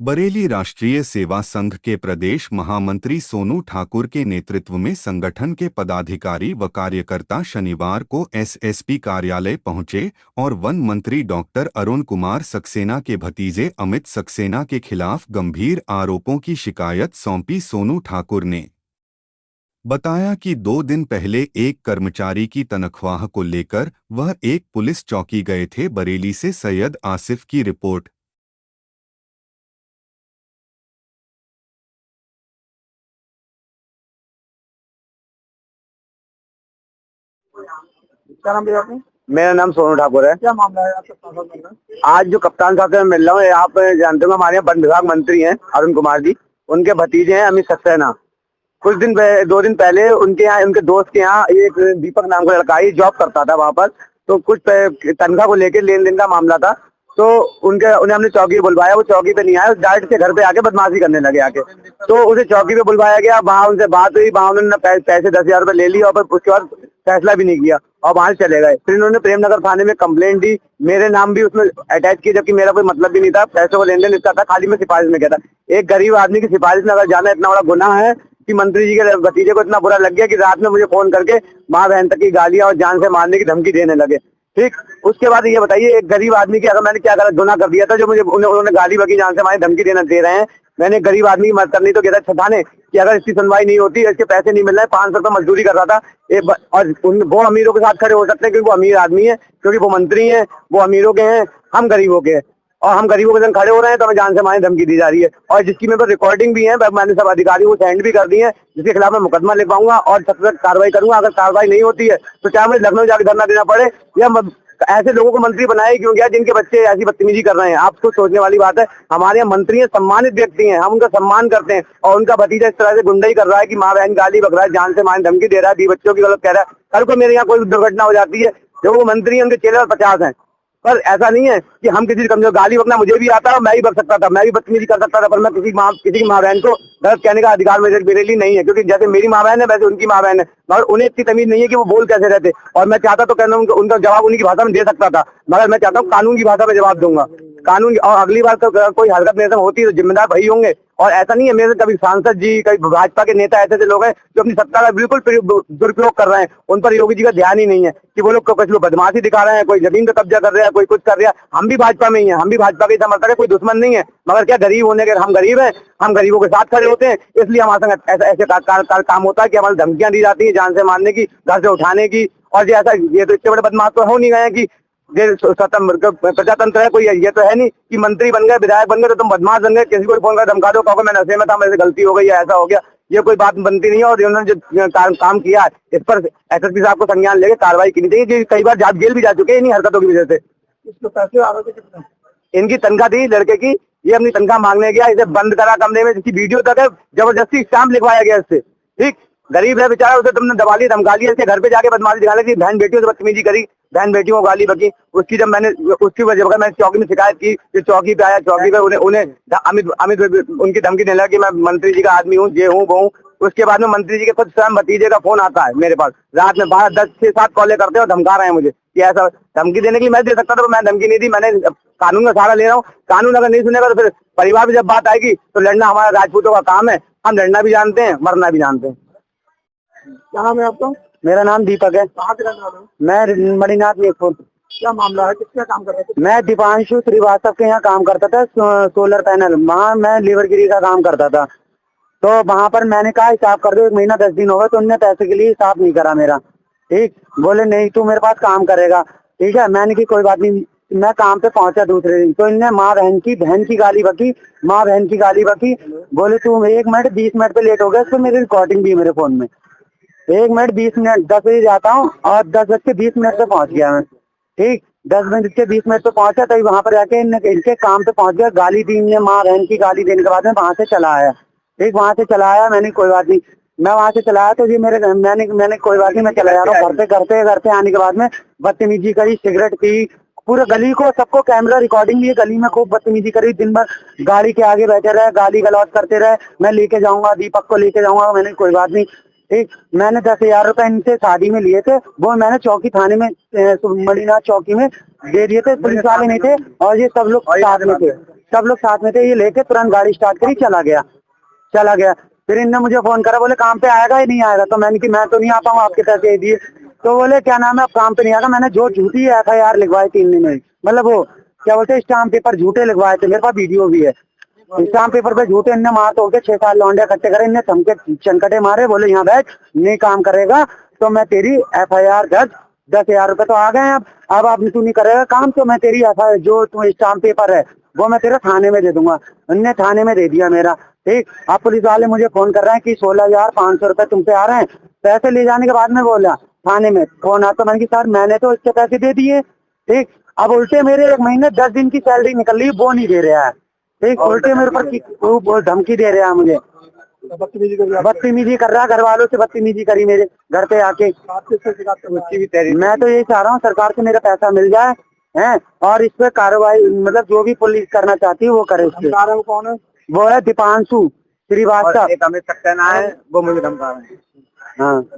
बरेली राष्ट्रीय सेवा संघ के प्रदेश महामंत्री सोनू ठाकुर के नेतृत्व में संगठन के पदाधिकारी व कार्यकर्ता शनिवार को एसएसपी कार्यालय पहुंचे और वन मंत्री डॉक्टर अरुण कुमार सक्सेना के भतीजे अमित सक्सेना के खिलाफ गंभीर आरोपों की शिकायत सौंपी। सोनू ठाकुर ने बताया कि 2 दिन पहले एक कर्मचारी की तनख्वाह को लेकर वह एक पुलिस चौकी गए थे। बरेली से सैयद आसिफ की रिपोर्ट। क्या नाम भैया आपने? मेरा नाम सोनू ठाकुर है। क्या मामला है आपके साथ में? आज जो कप्तान साहब से मैं मिल रहा हूँ, आप जानते हो हमारे यहाँ वन विभाग मंत्री हैं अरुण कुमार जी, उनके भतीजे हैं अमित सक्सेना। कुछ दिन 2 दिन पहले उनके यहाँ, उनके दोस्त के यहाँ एक दीपक नाम का लड़का ही जॉब करता था वहाँ पर, तो कुछ तनख्वाह को लेकर लेन देन का मामला था। तो उन्हें हमने चौकी बुलवाया, वो चौकी पे नहीं आया, डायरेक्ट से घर पे आके बदमाशी करने लगे आके। तो उसे चौकी पे बुलवाया गया, वहाँ उनसे बात हुई, वहाँ उन्होंने पैसे 10,000 रुपए ले लिए और उसके बाद फैसला भी नहीं किया और वहां से चले गए। फिर इन्होंने प्रेमनगर थाने में कंप्लेंट दी, मेरे नाम भी उसमें अटैच की, जबकि मेरा कोई मतलब भी नहीं था, पैसों को लेन देन इसका था, खाली मैं सिफारिश में गया था। एक गरीब आदमी की सिफारिश में अगर जाना इतना बड़ा गुनाह है कि मंत्री जी के भतीजे को इतना बुरा लग गया कि रात में मुझे फोन करके माँ बहन तक की गालियां और जान से मारने की धमकी देने लगे। ठीक, उसके बाद ये बताइए, एक गरीब आदमी की अगर मैंने क्या गलत गुनाह कर दिया था जो मुझे उन्होंने गाली बकी जान से मारने धमकी देना दे रहे हैं? मैंने गरीब आदमी की मदद करनी तो गया था थाने कि अगर इसकी सुनवाई नहीं होती, इसके पैसे नहीं मिल रहे, 500 रुपये मजदूरी कर रहा था और वो अमीरों के साथ खड़े हो सकते हैं क्योंकि वो अमीर आदमी है, क्योंकि वो मंत्री हैं, वो अमीरों के हैं, हम गरीबों के हैं, और हम गरीबों के संग खड़े हो रहे हैं तो हमें जान से मारने धमकी दी जा रही है। और जिसकी मेरे पास रिकॉर्डिंग भी है, मैंने सब अधिकारियों को सेंड भी कर दी है, जिसके खिलाफ मैं मुकदमा लिखवाऊंगा और सख्त कार्रवाई करूंगा। अगर कार्रवाई नहीं होती है तो चाहे मुझे लखनऊ जाकर धरना देना पड़े, या ऐसे लोगों को मंत्री बनाए क्यों गया जिनके बच्चे ऐसी बदतमीजी कर रहे हैं। आपको सोचने वाली बात है, हमारे यहाँ मंत्री हैं, सम्मानित व्यक्ति हैं, हम उनका सम्मान करते हैं, और उनका भतीजा इस तरह से गुंडाई कर रहा है कि माँ बहन गाली बक रहा है, जान से मारने धमकी दे रहा है, 20 बच्चों की गलत कह रहा है। कल को मेरे यहाँ कोई दुर्घटना हो जाती है, जो वो मंत्री है उनके चेहरे पर 50 हैं, पर ऐसा नहीं है कि हम किसी कमजोर। गाली बकना मुझे भी आता है, मैं भी बक सकता था, मैं भी बदतमीजी कर सकता था, पर मैं किसी की माँ बहन को गलत कहने का अधिकार मेरे लिए नहीं है, क्योंकि जैसे मेरी माँ बहन है वैसे उनकी माँ बहन है, मगर उन्हें इतनी तमीज नहीं है कि वो बोल कैसे रहते। और मैं चाहता तो कहना उनका जवाब उन्हीं की भाषा में दे सकता था, मगर मैं चाहता हूँ कानून की भाषा में जवाब दूंगा, कानून। और अगली बार कोई हरकत मेरे से होती है तो जिम्मेदार वही होंगे। और ऐसा नहीं है मेरे से कभी सांसद जी, कभी भाजपा के नेता ऐसे लोग हैं जो अपनी सत्ता का बिल्कुल दुरुपयोग कर रहे हैं, उन पर योगी जी का ध्यान ही नहीं है कि वो लोग कुछ लोग बदमाशी दिखा रहे हैं, कोई जमीन पे कब्जा कर रहा है, कोई कुछ कर रहा है। हम भी भाजपा में ही हैं, हम भी भाजपा के समर्थक है, कोई दुश्मन नहीं है, मगर क्या गरीब होने के, हम गरीब हैं, हम गरीबों के साथ खड़े होते हैं, इसलिए हमारे संग ऐसे काम होता है कि हमारी धमकियां दी जाती है जान से मारने की, घर से उठाने की। और ये तो इतने बड़े बदमाश तो हो नहीं गए कि प्रजातंत्र है कोई, ये तो है नहीं कि मंत्री बन गए, विधायक बन गए तो तुम बदमाश बन गए, किसी को फोन कर धमका दो, कहो मैं नशे में था, मेरे से गलती हो गई या ऐसा हो गया। ये कोई बात बनती नहीं है। और उन्होंने जो काम किया है इस पर एसएसपी साहब को संज्ञान लेके कार्रवाई करनी चाहिए, कि कई बार जेल भी जा चुके हैं इन्हीं हरकतों की वजह से। इसको पैसे आ रहे थे कितने? इनकी तनख्वाह थी लड़के की, ये अपनी तनख्वाह मांगने गया, इसे बंद करा कमरे में, जिसकी वीडियो तक है, जबरदस्ती स्टाम्प लिखवाया गया इससे। ठीक, गरीब है बेचारा, उसे तुमने दबा लिया, धमका लिया, इसके घर पे जाके बदमाशी दिखाने की, बहन बेटियों से बदतमीजी करी, बहन बेटियों को गाली बकी। उसकी जब मैंने उसकी वजह पर मैंने चौकी में शिकायत की, कि चौकी पे आया, चौकी पे उन्हें अमित उनकी धमकी देने लगा कि मैं मंत्री जी का आदमी हूँ, ये हूँ वो हूँ। उसके बाद में मंत्री जी के खुद स्वयं भतीजे का फोन आता है मेरे पास, रात में 12, 10, 6, 7 कॉलें करते हैं और धमका रहे हैं मुझे कि ऐसा। धमकी देने के लिए मैं दे सकता था, तो मैं धमकी नहीं दी, मैंने कानून का सहारा ले रहा हूँ। कानून अगर नहीं सुनेगा तो फिर परिवार में जब बात आएगी तो लड़ना हमारा राजपूतों का काम है, हम लड़ना भी जानते हैं, मरना भी जानते हैं। क्या नाम है आपका? मेरा नाम दीपक है। कहाँ के रहने वाले हो? मैं मणिनाथ नेकपुर। क्या मामला है, किसका काम कर रहे थे? मैं दीपांशु श्रीवास्तव के यहाँ काम करता था, सोलर पैनल, वहाँ मैं लीवरगिरी का काम करता था। तो वहां पर मैंने कहा हिसाब कर दो, 1 महीना 10 दिन हो गए, तो उनने पैसे के लिए हिसाब नहीं करा मेरा। ठीक, बोले नहीं तू मेरे पास काम करेगा। ठीक है, मैंने की कोई बात नहीं, मैं काम पे पहुंचा दूसरे दिन, तो इनने माँ बहन की गाली बकी, माँ बहन की गाली बकी। बोले तू 1 मिनट 20 मिनट पे लेट हो गया, तो मेरी रिकॉर्डिंग भी है मेरे फोन में। 1 मिनट 20 मिनट, 10 बजे जाता हूँ और 10:20 पे पहुंच गया मैं। ठीक, 10:20 पे पहुंचा, तभी वहां पर जाके इनके काम पे पहुंच गया, गाली दी इनने, माँ बहन की गाली देने के बाद में वहां से चला आया। ठीक, वहां से चला आया, मैंने कोई बात नहीं, मैं वहां से चला आया, तो ये मैंने कोई बात नहीं, मैं चला जा रहा हूँ। घर पे आने के बाद में बदतमीजी करी, सिगरेट पी, पूरे गली को सबको कैमरा रिकॉर्डिंग लिए, गली में खूब बदतमीजी करी, दिन भर गाड़ी के आगे बैठे रहे, गाली गलौज करते रहे, मैं लेके जाऊंगा, दीपक को लेके जाऊंगा। मैंने कोई बात नहीं। ठीक, मैंने 10,000 रुपए इनसे शादी में लिए थे, वो मैंने चौकी थाने में, मणिनाथ चौकी में दे दिए थे, पुलिस वाले नहीं थे और ये सब लोग साथ में थे। सब लोग साथ में थे, ये लेके तुरंत गाड़ी स्टार्ट करी, चला गया। फिर इनने मुझे फोन करा, बोले काम पे आएगा या नहीं आएगा, तो मैंने कि मैं तो नहीं आता हूँ, आपके पैसे दिए। तो बोले क्या नाम है, अब काम पे नहीं आएगा। मैंने जो झूठी FIR लिखवाई 3 दिन में, मतलब वो क्या बोलते स्टाम्प पेपर झूठे लिखवाए थे, मेरे पास वीडियो भी है। स्टाम्प पेपर पे झूठे इनने मार तोड़ के 6-7 लौंडे इकट्ठे करे, इनने धमके चनकटे मारे, बोले यहाँ बैठ, नहीं काम करेगा तो मैं तेरी FIR दर्ज, 10,000 रुपए तो आ गए। अब तू नहीं करेगा काम तो मैं तेरी FIR जो तू स्टाम्प पेपर है वो मैं तेरा थाने में दे दूंगा। उनने थाने में दे दिया मेरा, ठीक। अब पुलिस वाले मुझे फोन कर रहे हैं कि 16,500 रुपए तुम पे आ रहे हैं। पैसे ले जाने के बाद में बोला थाने में फोन आता, मैंने कि सर मैंने तो इसके पैसे दे दिए, ठीक। अब उल्टे मेरे 1 महीने 10 दिन की सैलरी निकल रही, वो नहीं दे रहा है, ठीक। उल्टे मेरे पर धमकी दे रहा है मुझे, बदतमीजी कर रहा है, घर वालों से बदतमीजी करी मेरे घर पे आके। मैं तो यही चाह रहा हूँ सरकार से मेरा पैसा मिल जाए हैं, और इस पे कार्रवाई मतलब जो भी पुलिस करना चाहती है वो करे। उसके कौन है? वो है दीपांशु श्रीवास्तव, अमित सक्सेना है, वो मुझे धमका रहे हैं। हाँ।